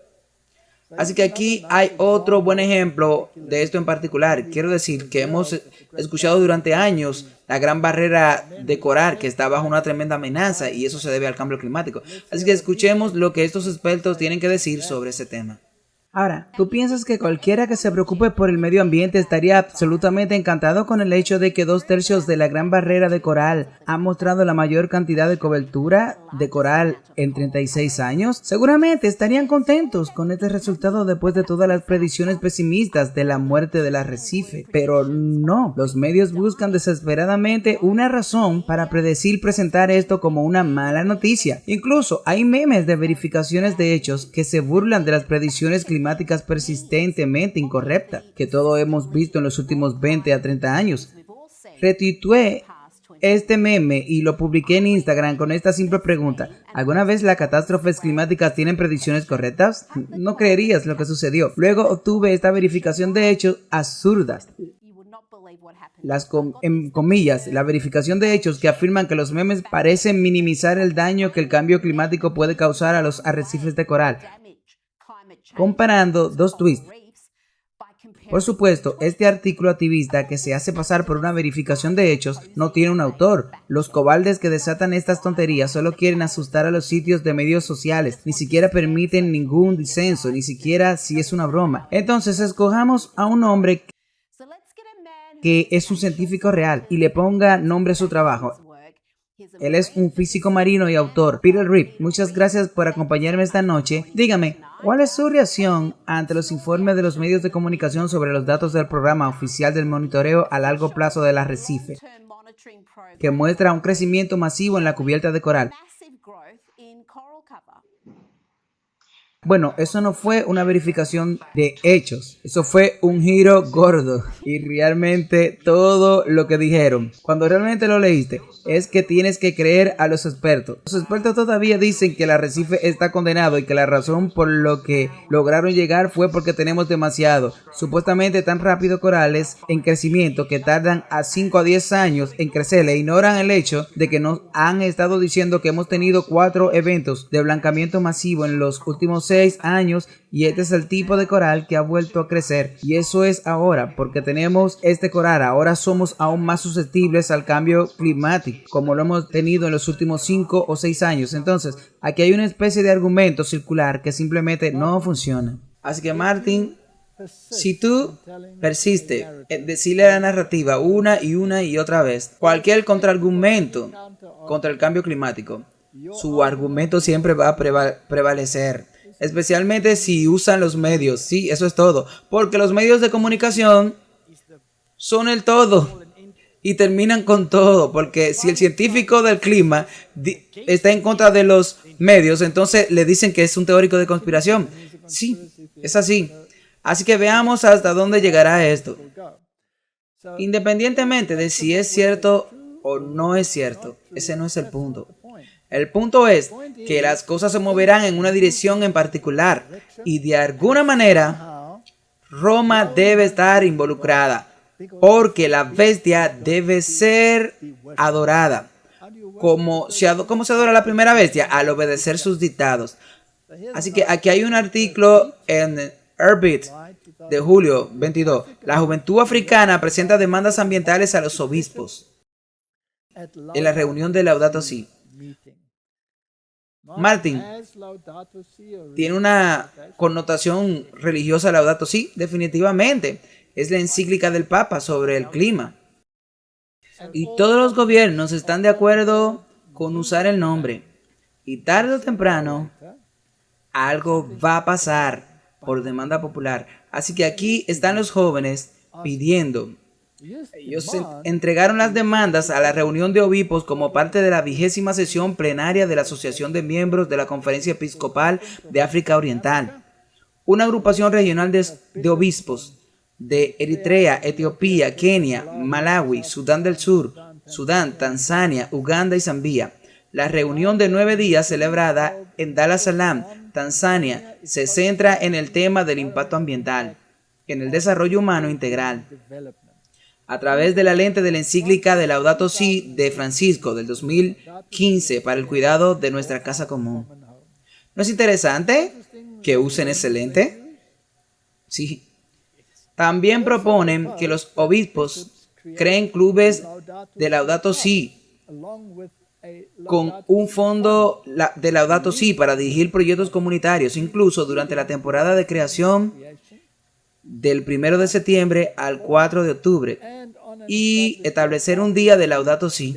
S1: Así que aquí hay otro buen ejemplo de esto en particular. Quiero decir que hemos escuchado durante años la gran barrera de coral que está bajo una tremenda amenaza y eso se debe al cambio climático. Así que escuchemos lo que estos expertos tienen que decir sobre ese tema. Ahora, ¿tú piensas que cualquiera que se preocupe por el medio ambiente estaría absolutamente encantado con el hecho de que 2/3 de la gran barrera de coral ha mostrado la mayor cantidad de cobertura de coral en 36 años? Seguramente estarían contentos con este resultado después de todas las predicciones pesimistas de la muerte del arrecife. Pero no, los medios buscan desesperadamente una razón para presentar esto como una mala noticia. Incluso hay memes de verificaciones de hechos que se burlan de las predicciones climáticas persistentemente incorrectas que todos hemos visto en los últimos 20 a 30 años. Retuiteé este meme y lo publiqué en Instagram con esta simple pregunta: ¿alguna vez las catástrofes climáticas tienen predicciones correctas? No creerías lo que sucedió. Luego obtuve esta verificación de hechos absurdas. En comillas, la verificación de hechos que afirman que los memes parecen minimizar el daño que el cambio climático puede causar a los arrecifes de coral, comparando dos tweets. Por supuesto, este artículo activista que se hace pasar por una verificación de hechos no tiene un autor. Los cobardes que desatan estas tonterías solo quieren asustar a los sitios de medios sociales, ni siquiera permiten ningún disenso, ni siquiera si es una broma. Entonces escojamos a un hombre que es un científico real y le ponga nombre a su trabajo. Él es un físico marino y autor, Peter Rip. Muchas gracias por acompañarme esta noche. Dígame, ¿cuál es su reacción ante los informes de los medios de comunicación sobre los datos del programa oficial del monitoreo a largo plazo del arrecife, que muestra un crecimiento masivo en la cubierta de coral? Bueno, eso no fue una verificación de hechos, eso fue un giro gordo y realmente todo lo que dijeron, cuando realmente lo leíste, es que tienes que creer a los expertos. Los expertos todavía dicen que el arrecife está condenado y que la razón por lo que lograron llegar fue porque tenemos demasiado, supuestamente tan rápido corales en crecimiento que tardan a 5 a 10 años en crecer. Le ignoran el hecho de que nos han estado diciendo que hemos tenido 4 eventos de blancamiento masivo en los últimos 6 años y este es el tipo de coral que ha vuelto a crecer, y eso es ahora porque tenemos este coral. Ahora somos aún más susceptibles al cambio climático como lo hemos tenido en los últimos 5 o 6 años. Entonces aquí hay una especie de argumento circular que simplemente no funciona. Así que Martin, si tú persistes en decirle a la narrativa una y otra vez cualquier contraargumento contra el cambio climático, su argumento siempre va a prevalecer. Especialmente si usan los medios. Sí, eso es todo. Porque los medios de comunicación son el todo. Y terminan con todo. Porque si el científico del clima está en contra de los medios, entonces le dicen que es un teórico de conspiración. Sí, es así. Así que veamos hasta dónde llegará esto. Independientemente de si es cierto o no es cierto, ese no es el punto. El punto es que las cosas se moverán en una dirección en particular y de alguna manera Roma debe estar involucrada porque la bestia debe ser adorada. ¿Cómo se adora la primera bestia? Al obedecer sus dictados. Así que aquí hay un artículo en Heartbeat de julio 22. La juventud africana presenta demandas ambientales a los obispos en la reunión de Laudato Si. Martin, ¿tiene una connotación religiosa Laudato Si? Definitivamente. Es la encíclica del Papa sobre el clima. Y todos los gobiernos están de acuerdo con usar el nombre. Y tarde o temprano, algo va a pasar por demanda popular. Así que aquí están los jóvenes pidiendo. Ellos entregaron las demandas a la reunión de obispos como parte de la 20ª sesión plenaria de la Asociación de Miembros de la Conferencia Episcopal de África Oriental, una agrupación regional de obispos de Eritrea, Etiopía, Kenia, Malawi, Sudán del Sur, Sudán, Tanzania, Uganda y Zambia. La reunión de 9 días celebrada en Dar es Salaam, Tanzania, se centra en el tema del impacto ambiental, en el desarrollo humano integral. a través de la lente de la encíclica de Laudato Si de Francisco del 2015 para el cuidado de nuestra casa común. ¿No es interesante que usen ese lente? Sí. También proponen que los obispos creen clubes de Laudato Si con un fondo de Laudato Si para dirigir proyectos comunitarios, incluso durante la temporada de creación del 1 de septiembre al 4 de octubre, y establecer un día de Laudato Si.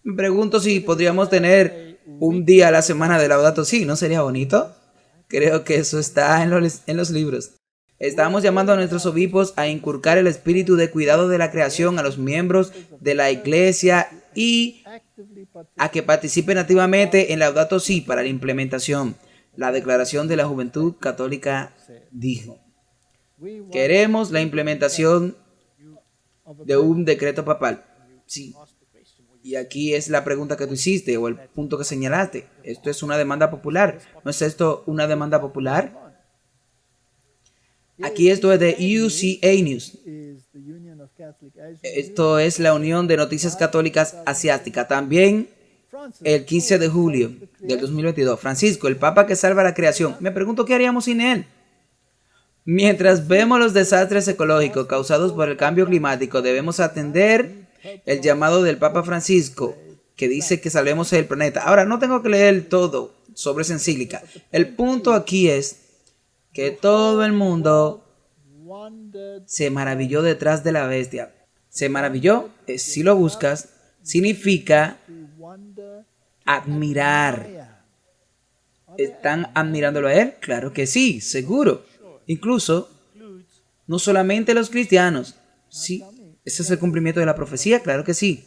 S1: Me pregunto si podríamos tener un día a la semana de Laudato Si, ¿no sería bonito? Creo que eso está en los libros. Estamos llamando a nuestros obispos a inculcar el espíritu de cuidado de la creación a los miembros de la iglesia y a que participen activamente en Laudato Si para la implementación. La Declaración de la Juventud Católica dijo: queremos la implementación de un decreto papal. Sí. Y aquí es la pregunta que tú hiciste o el punto que señalaste. Esto es una demanda popular. ¿No es esto una demanda popular? Aquí esto es de UCA News. Esto es la Unión de Noticias Católicas Asiática. También el 15 de julio del 2022. Francisco, el Papa que salva la creación. Me pregunto qué haríamos sin él. Mientras vemos los desastres ecológicos causados por el cambio climático, debemos atender el llamado del Papa Francisco, que dice que salvemos el planeta. Ahora, no tengo que leer todo sobre esa encíclica. El punto aquí es que todo el mundo se maravilló detrás de la bestia. Se maravilló, si lo buscas, significa admirar. ¿Están admirándolo a él? Claro que sí, seguro. Incluso, no solamente los cristianos. Sí, ese es el cumplimiento de la profecía, claro que sí.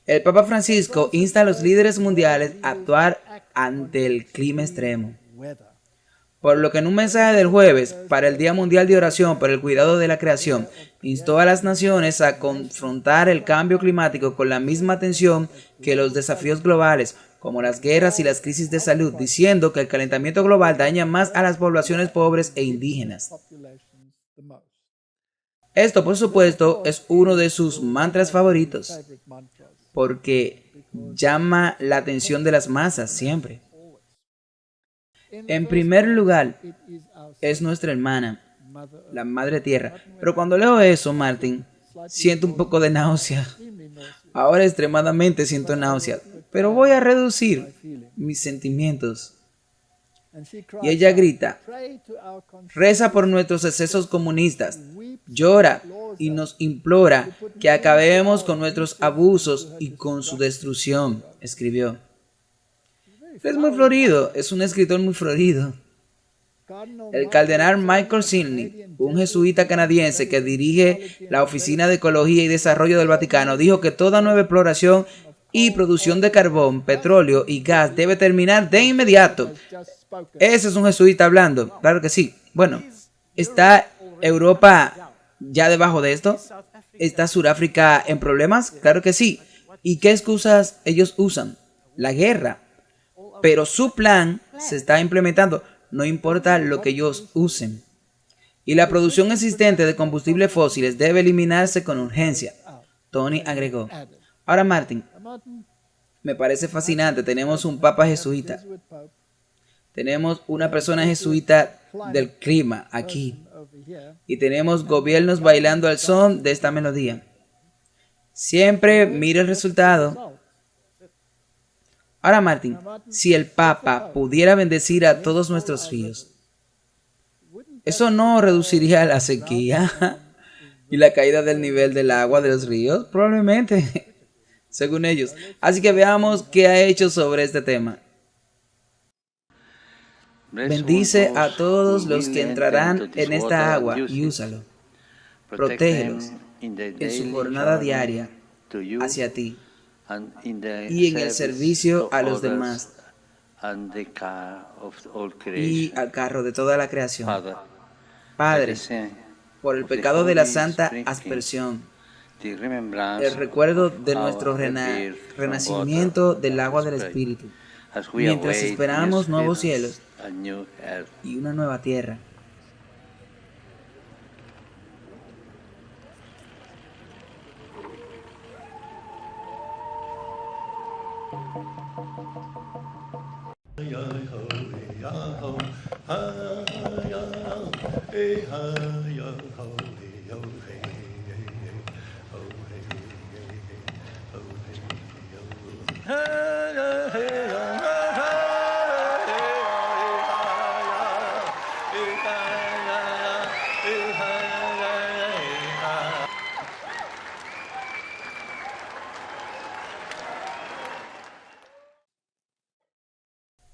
S1: El Papa Francisco insta a los líderes mundiales a actuar ante el clima extremo. Por lo que en un mensaje del jueves para el Día Mundial de Oración por el Cuidado de la Creación, instó a las naciones a confrontar el cambio climático con la misma atención que los desafíos globales, como las guerras y las crisis de salud, diciendo que el calentamiento global daña más a las poblaciones pobres e indígenas. Esto, por supuesto, es uno de sus mantras favoritos, porque llama la atención de las masas siempre. En primer lugar, es nuestra hermana, la Madre Tierra. Pero cuando leo eso, Martin, siento un poco de náusea. Ahora extremadamente siento náusea, pero voy a reducir mis sentimientos. Y ella grita: reza por nuestros excesos comunistas, llora y nos implora que acabemos con nuestros abusos y con su destrucción, escribió. Es muy florido, es un escritor muy florido. El cardenal Michael Sidney, un jesuita canadiense que dirige la Oficina de Ecología y Desarrollo del Vaticano, dijo que toda nueva exploración y producción de carbón, petróleo y gas debe terminar de inmediato. Ese es un jesuita hablando, claro que sí. Bueno, ¿está Europa ya debajo de esto? ¿Está Sudáfrica en problemas? Claro que sí. ¿Y qué excusas ellos usan? La guerra. Pero su plan se está implementando, no importa lo que ellos usen. Y la producción existente de combustibles fósiles debe eliminarse con urgencia, Tony agregó. Ahora, Martin, me parece fascinante. Tenemos un papa jesuita. Tenemos una persona jesuita del clima aquí. Y tenemos gobiernos bailando al son de esta melodía. Siempre mira el resultado. Ahora, Martin, si el Papa pudiera bendecir a todos nuestros ríos, ¿eso no reduciría la sequía y la caída del nivel del agua de los ríos? Probablemente, según ellos. Así que veamos qué ha hecho sobre este tema. Bendice a todos los que entrarán en esta agua y úsalo. Protégelos en su jornada diaria hacia ti y en el servicio a los demás y al cargo de toda la creación. Padre, por el pecado de la santa aspersión, el recuerdo de nuestro renacimiento del agua del Espíritu, mientras esperamos nuevos cielos y una nueva tierra.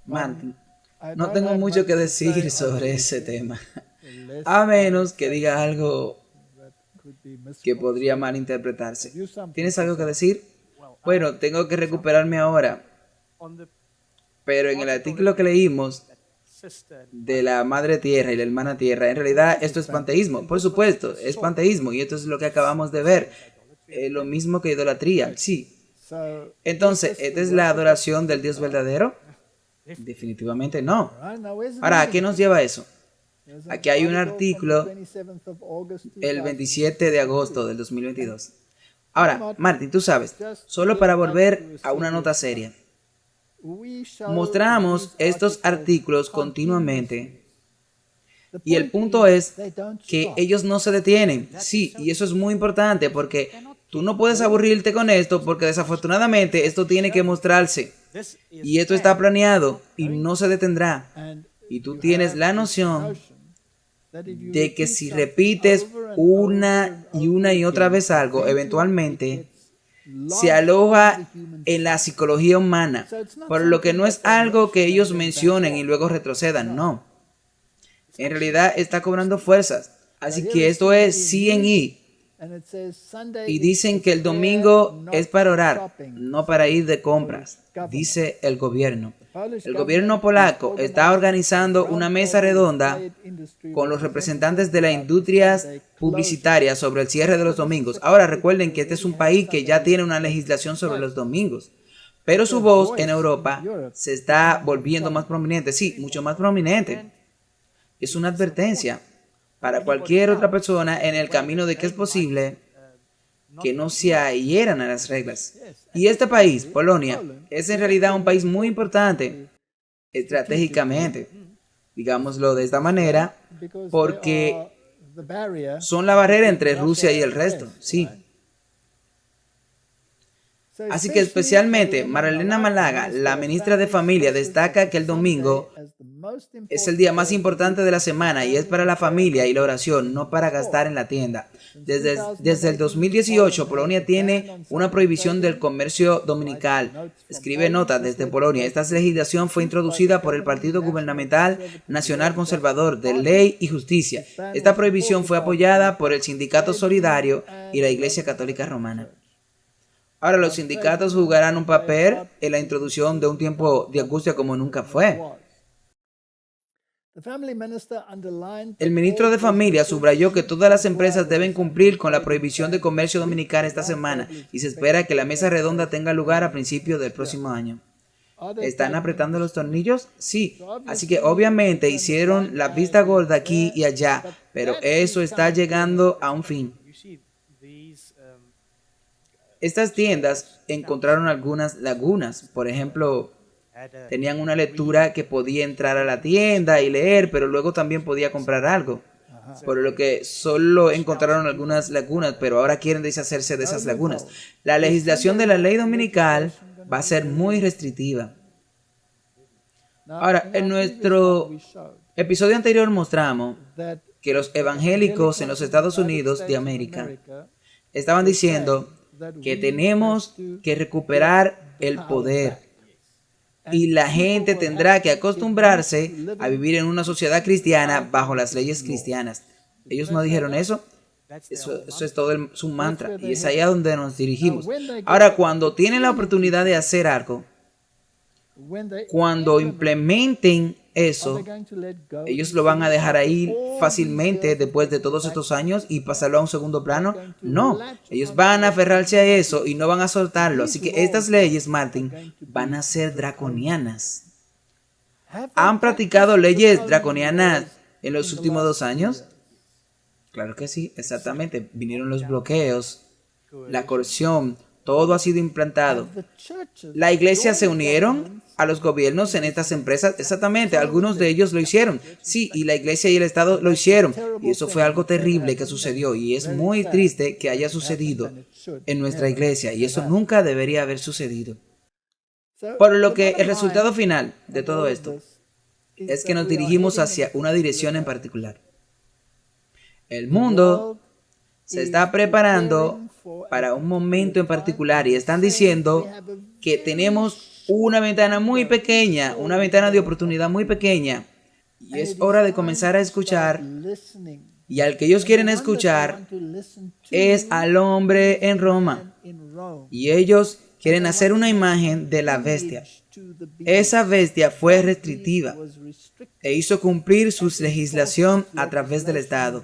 S1: Martin, no tengo mucho que decir sobre ese tema, a menos que diga algo que podría malinterpretarse. ¿Tienes algo que decir? Bueno, tengo que recuperarme ahora, pero en el artículo que leímos de la Madre Tierra y la Hermana Tierra, en realidad esto es panteísmo, por supuesto, es panteísmo, y esto es lo que acabamos de ver, lo mismo que idolatría, sí. Entonces, ¿esta es la adoración del Dios verdadero? Definitivamente no. Ahora, ¿a qué nos lleva eso? Aquí hay un artículo el 27 de agosto del 2022. Ahora, Martín, tú sabes, solo para volver a una nota seria, mostramos estos artículos continuamente y el punto es que ellos no se detienen. Sí, y eso es muy importante porque tú no puedes aburrirte con esto porque desafortunadamente esto tiene que mostrarse. Y esto está planeado y no se detendrá. Y tú tienes la noción de que si repites una y otra vez algo, eventualmente se aloja en la psicología humana. Por lo que no es algo que ellos mencionen y luego retrocedan, no. En realidad está cobrando fuerzas. Así que esto es CNE. Y dicen que el domingo es para orar, no para ir de compras, dice el gobierno. El gobierno polaco está organizando una mesa redonda con los representantes de las industrias publicitarias sobre el cierre de los domingos. Ahora recuerden que este es un país que ya tiene una legislación sobre los domingos, pero su voz en Europa se está volviendo más prominente, sí, mucho más prominente. Es una advertencia para cualquier otra persona en el camino de que es posible que no se adhieran a las reglas. Y este país, Polonia, es en realidad un país muy importante estratégicamente, digámoslo de esta manera, porque son la barrera entre Rusia y el resto, sí. Así que especialmente Marlene Malaga, la ministra de Familia, destaca que el domingo es el día más importante de la semana y es para la familia y la oración, no para gastar en la tienda. Desde el 2018, Polonia tiene una prohibición del comercio dominical. Escribe nota desde Polonia. Esta legislación fue introducida por el Partido Gubernamental Nacional Conservador de Ley y Justicia. Esta prohibición fue apoyada por el Sindicato Solidario y la Iglesia Católica Romana. Ahora, los sindicatos jugarán un papel en la introducción de un tiempo de angustia como nunca fue. El ministro de Familia subrayó que todas las empresas deben cumplir con la prohibición de comercio dominical esta semana y se espera que la mesa redonda tenga lugar a principios del próximo año. ¿Están apretando los tornillos? Sí. Así que obviamente hicieron la vista gorda aquí y allá, pero eso está llegando a un fin. Estas tiendas encontraron algunas lagunas. Por ejemplo, tenían una lectura que podía entrar a la tienda y leer, pero luego también podía comprar algo. Por lo que solo encontraron algunas lagunas, pero ahora quieren deshacerse de esas lagunas. La legislación de la ley dominical va a ser muy restrictiva. Ahora, en nuestro episodio anterior mostramos que los evangélicos en los Estados Unidos de América estaban diciendo que tenemos que recuperar el poder y la gente tendrá que acostumbrarse a vivir en una sociedad cristiana bajo las leyes cristianas. ¿Ellos no dijeron eso? Eso es todo su mantra y es ahí a donde nos dirigimos. Ahora, cuando tienen la oportunidad de hacer algo, cuando implementen eso, ellos lo van a dejar ahí fácilmente después de todos estos años y pasarlo a un segundo plano. No, ellos van a aferrarse a eso y no van a soltarlo. Así que estas leyes, Martin, van a ser draconianas. ¿Han practicado leyes draconianas en los últimos 2 años? Claro que sí, exactamente. Vinieron los bloqueos, la coerción, Todo ha sido implantado. La iglesia se unieron a los gobiernos en estas empresas. Exactamente, algunos de ellos lo hicieron. Sí, y la iglesia y el Estado lo hicieron. Y eso fue algo terrible que sucedió. Y es muy triste que haya sucedido en nuestra iglesia. Y eso nunca debería haber sucedido. Por lo que el resultado final de todo esto es que nos dirigimos hacia una dirección en particular. El mundo se está preparando para un momento en particular y están diciendo que tenemos una ventana muy pequeña, una ventana de oportunidad muy pequeña, y es hora de comenzar a escuchar, y al que ellos quieren escuchar es al hombre en Roma, y ellos quieren hacer una imagen de la bestia. Esa bestia fue restrictiva e hizo cumplir su legislación a través del Estado.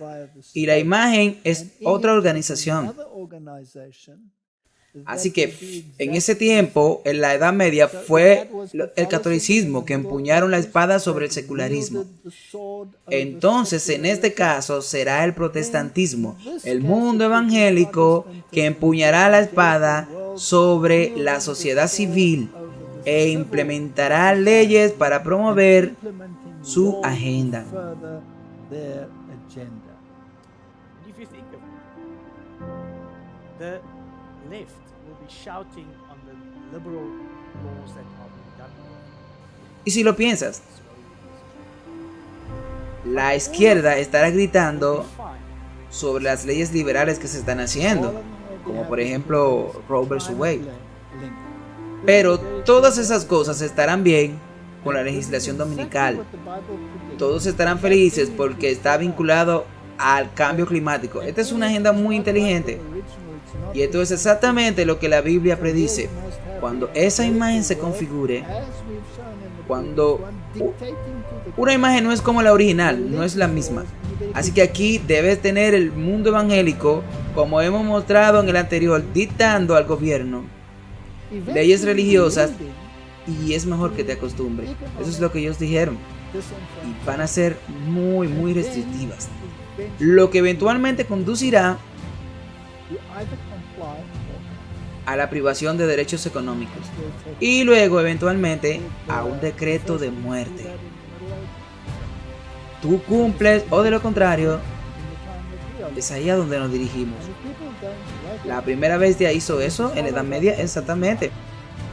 S1: Y la imagen es otra organización. Así que en ese tiempo, en la Edad Media, fue el catolicismo que empuñaron la espada sobre el secularismo. Entonces, en este caso, será el protestantismo, el mundo evangélico, que empuñará la espada sobre la sociedad civil e implementará leyes para promover su agenda. Y si lo piensas, la izquierda estará gritando sobre las leyes liberales que se están haciendo, como por ejemplo Roe vs. Wade. Pero todas esas cosas estarán bien con la legislación dominical. Todos estarán felices porque está vinculado al cambio climático. Esta es una agenda muy inteligente. Y esto es exactamente lo que la Biblia predice. Cuando esa imagen se configure, cuando una imagen no es como la original, no es la misma. Así que aquí debes tener el mundo evangélico, como hemos mostrado en el anterior, dictando al gobierno leyes religiosas, y es mejor que te acostumbres. Eso es lo que ellos dijeron. Y van a ser muy, muy restrictivas. Lo que eventualmente conducirá a la privación de derechos económicos. Y luego, eventualmente, a un decreto de muerte. Tú cumples o de lo contrario, es ahí a donde nos dirigimos. La primera bestia hizo eso en la Edad Media, exactamente.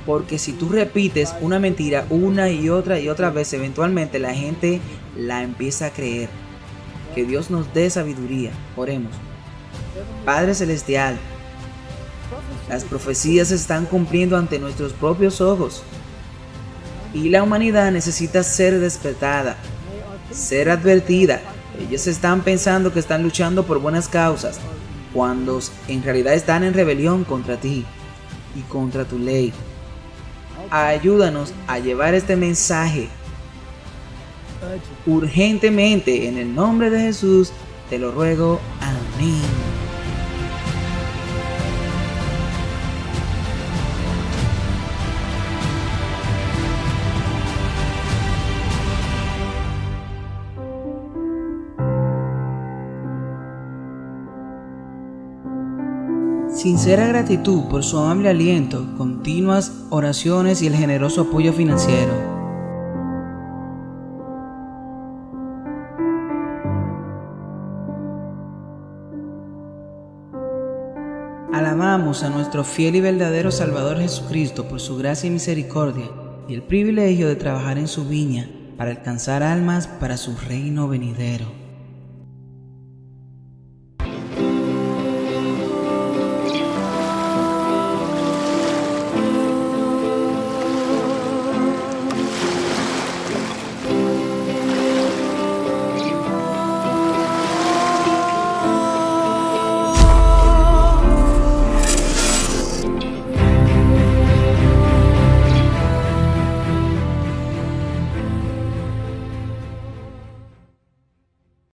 S1: Porque si tú repites una mentira una y otra vez, eventualmente la gente la empieza a creer. Que Dios nos dé sabiduría. Oremos. Padre Celestial, las profecías se están cumpliendo ante nuestros propios ojos. Y la humanidad necesita ser despertada, ser advertida. Ellos están pensando que están luchando por buenas causas, cuando en realidad están en rebelión contra ti y contra tu ley. Ayúdanos a llevar este mensaje urgentemente. En el nombre de Jesús te lo ruego. Amén. Sincera gratitud por su amable aliento, continuas oraciones y el generoso apoyo financiero. Alabamos a nuestro fiel y verdadero Salvador Jesucristo por su gracia y misericordia y el privilegio de trabajar en su viña para alcanzar almas para su reino venidero.